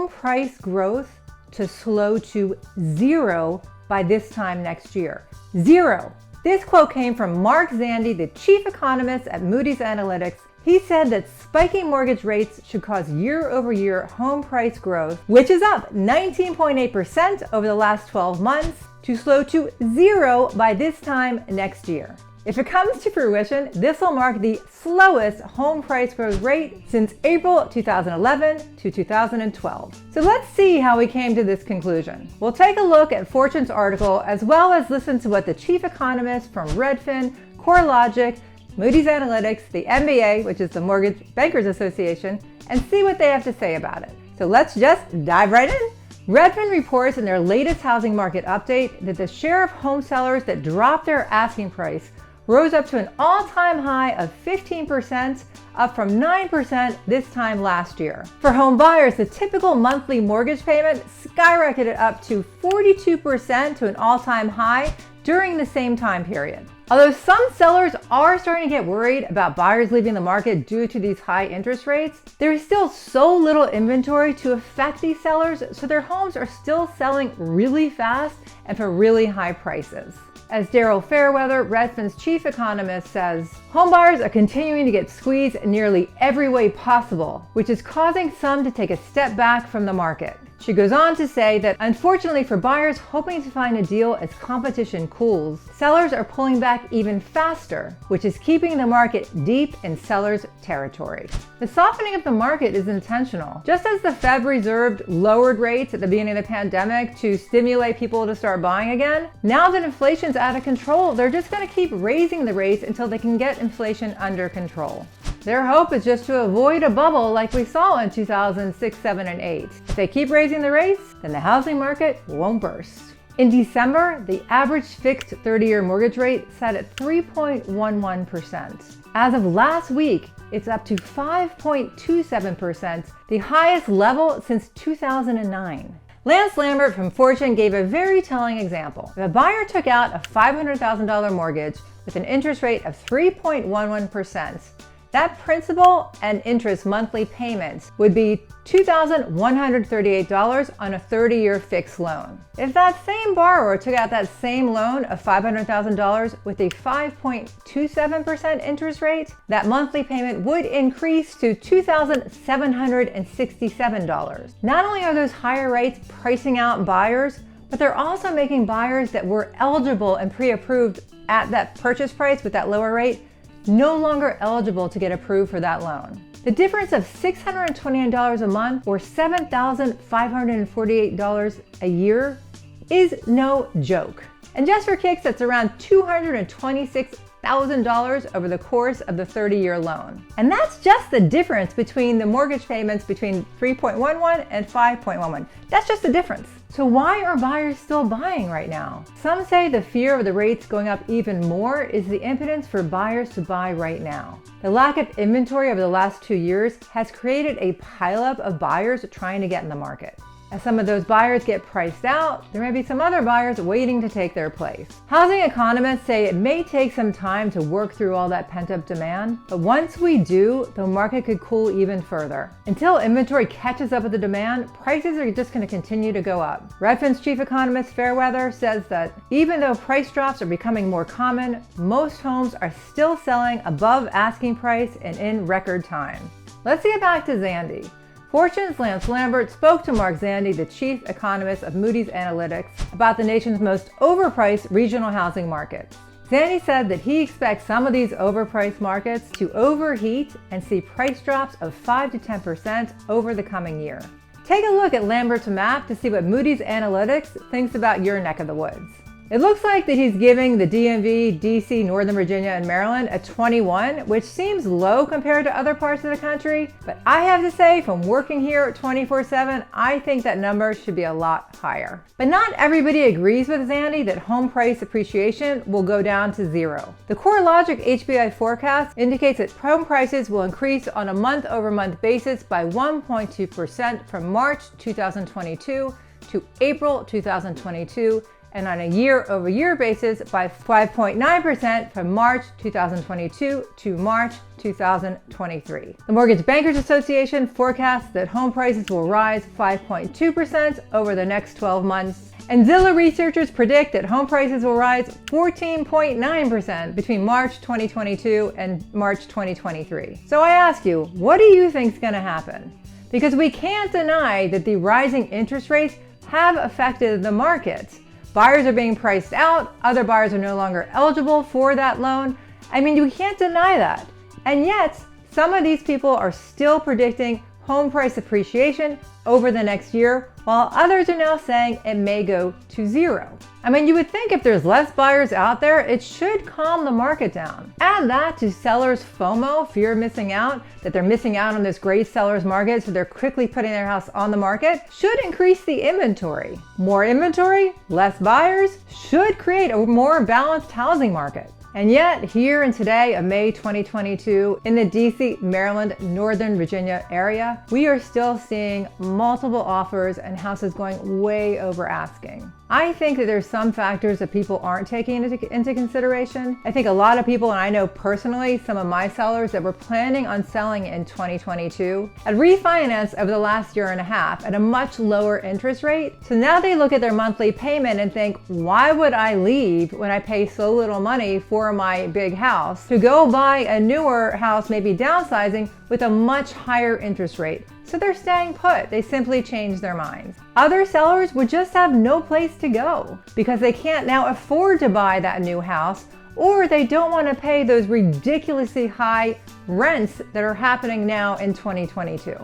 home price growth to slow to 0 by this time next year. 0. This quote came from Mark Zandi, the chief economist at Moody's Analytics. He said that spiking mortgage rates should cause year-over-year home price growth, which is up 19.8% over the last 12 months, to slow to 0 by this time next year. If it comes to fruition, this will mark the slowest home price growth rate since April 2011 to 2012. So let's see how we came to this conclusion. We'll take a look at Fortune's article as well as listen to what the chief economist from Redfin, Corelogic, Moody's Analytics, the MBA, which is the Mortgage Bankers Association, and see what they have to say about it. So let's just dive right in. Redfin reports in their latest housing market update that the share of home sellers that dropped their asking price rose up to an all-time high of 15%, up from 9% this time last year. For home buyers, the typical monthly mortgage payment skyrocketed up to 42% to an all-time high during the same time period. Although some sellers are starting to get worried about buyers leaving the market due to these high interest rates, there is still so little inventory to affect these sellers, so their homes are still selling really fast and for really high prices. As Daryl Fairweather, Redfin's chief economist, says, homebuyers are continuing to get squeezed in nearly every way possible, which is causing some to take a step back from the market. She goes on to say that unfortunately for buyers hoping to find a deal as competition cools, sellers are pulling back even faster, which is keeping the market deep in sellers' territory. The softening of the market is intentional. Just as the Fed Reserve lowered rates at the beginning of the pandemic to stimulate people to start buying again, now that inflation's out of control, they're just going to keep raising the rates until they can get inflation under control. Their hope is just to avoid a bubble like we saw in 2006, 7, and 8. If they keep raising the rates, then the housing market won't burst. In December, the average fixed 30-year mortgage rate sat at 3.11%. As of last week, it's up to 5.27%, the highest level since 2009. Lambert from Fortune gave a very telling example. If a buyer took out a $500,000 mortgage with an interest rate of 3.11%, that principal and interest monthly payments would be $2,138 on a 30-year fixed loan. If that same borrower took out that same loan of $500,000 with a 5.27% interest rate, that monthly payment would increase to $2,767. Not only are those higher rates pricing out buyers, but they're also making buyers that were eligible and pre-approved at that purchase price with that lower rate no longer eligible to get approved for that loan. The difference of $629 a month or $7,548 a year is no joke. And just for kicks, that's around $226,000 over the course of the 30-year loan. And that's just the difference between the mortgage payments between 3.11 and 5.11. That's just the difference. So why are buyers still buying right now? Some say the fear of the rates going up even more is the impotence for buyers to buy right now. The lack of inventory over the last 2 years has created a pileup of buyers trying to get in the market. As some of those buyers get priced out, there may be some other buyers waiting to take their place. Housing economists say it may take some time to work through all that pent-up demand, but once we do, the market could cool even further. Until inventory catches up with the demand, prices are just going to continue to go up. Redfin's chief economist Fairweather says that even though price drops are becoming more common, most homes are still selling above asking price and in record time. Let's get back to Zandi. Fortune's Lambert spoke to Mark Zandi, the chief economist of Moody's Analytics, about the nation's most overpriced regional housing markets. Zandi said that he expects some of these overpriced markets to overheat and see price drops of 5 to 10% over the coming year. Take a look at Lambert's map to see what Moody's Analytics thinks about your neck of the woods. It looks like that he's giving the DMV, DC, Northern Virginia, and Maryland a 21, which seems low compared to other parts of the country. But I have to say, from working here 24/7, I think that number should be a lot higher. But not everybody agrees with Zandi that home price appreciation will go down to 0. The Corelogic HPI forecast indicates that home prices will increase on a month-over-month basis by 1.2% from March 2022 to April 2022, and on a year-over-year basis by 5.9% from March 2022 to March 2023. The Mortgage Bankers Association forecasts that home prices will rise 5.2% over the next 12 months, and Zillow researchers predict that home prices will rise 14.9% between March 2022 and March 2023. So I ask you, what do you think is going to happen? Because we can't deny that the rising interest rates have affected the markets. Buyers are being priced out, other buyers are no longer eligible for that loan. I mean, you can't deny that. And yet, some of these people are still predicting home price appreciation over the next year, while others are now saying it may go to zero. I mean, you would think if there's less buyers out there, it should calm the market down. Add that to sellers' FOMO, fear of missing out, that they're missing out on this great seller's market, so they're quickly putting their house on the market, should increase the inventory. More inventory, less buyers, should create a more balanced housing market. And yet, here in today of May 2022, in the DC, Maryland, Northern Virginia area, we are still seeing multiple offers and houses going way over asking. I think that there's some factors that people aren't taking into consideration. I think a lot of people, and I know personally some of my sellers that were planning on selling in 2022, had refinanced over the last year and a half at a much lower interest rate. So now they look at their monthly payment and think, why would I leave when I pay so little money for my big house to go buy a newer house, maybe downsizing, with a much higher interest rate? So they're staying put. They simply changed their minds. Other sellers would just have no place to go because they can't now afford to buy that new house, or they don't want to pay those ridiculously high rents that are happening now in 2022.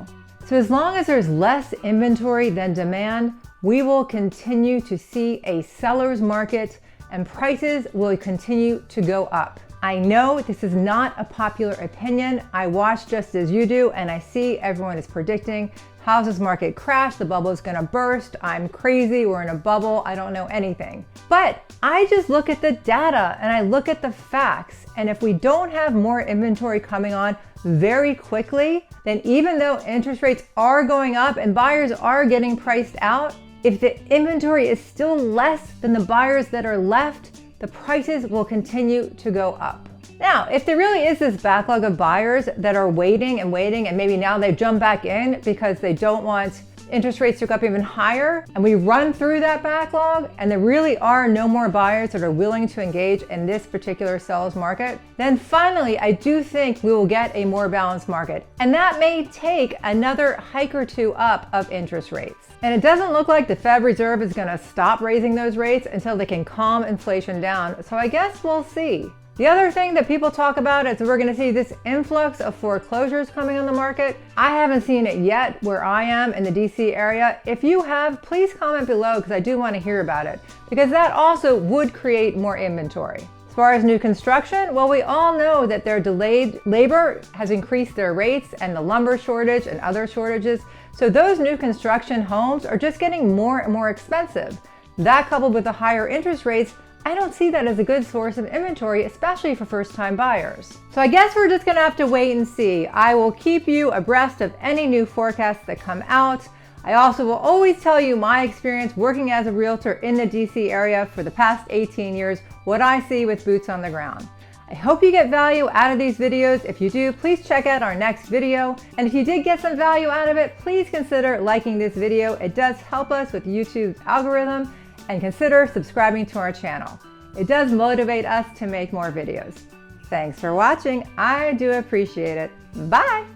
So as long as there's less inventory than demand, we will continue to see a seller's market and prices will continue to go up. I know this is not a popular opinion. I watch just as you do, and I see everyone is predicting houses market crash, the bubble is gonna burst, I'm crazy, we're in a bubble, I don't know anything. But I just look at the data and I look at the facts, and if we don't have more inventory coming on very quickly, then even though interest rates are going up and buyers are getting priced out, if the inventory is still less than the buyers that are left, the prices will continue to go up. Now, if there really is this backlog of buyers that are waiting and maybe now they jump back in because they don't want interest rates to go up even higher, and we run through that backlog and there really are no more buyers that are willing to engage in this particular seller's market, then finally I do think we will get a more balanced market. And that may take another hike or two up of interest rates. And it doesn't look like the Fed Reserve is going to stop raising those rates until they can calm inflation down. So I guess we'll see. The other thing that people talk about is we're going to see this influx of foreclosures coming on the market. I haven't seen it yet where I am in the DC area. If you have, please comment below because I do want to hear about it, because that also would create more inventory. As far as new construction, well, we all know that their delayed labor has increased their rates and the lumber shortage and other shortages. So those new construction homes are just getting more and more expensive. That coupled with the higher interest rates, I don't see that as a good source of inventory, especially for first-time buyers. So I guess we're just gonna have to wait and see. I will keep you abreast of any new forecasts that come out. I also will always tell you my experience working as a realtor in the DC area for the past 18 years, what I see with boots on the ground. I hope you get value out of these videos. If you do, please check out our next video. And if you did get some value out of it, please consider liking this video. It does help us with YouTube's algorithm, and consider subscribing to our channel. It does motivate us to make more videos. Thanks for watching. I do appreciate it. Bye.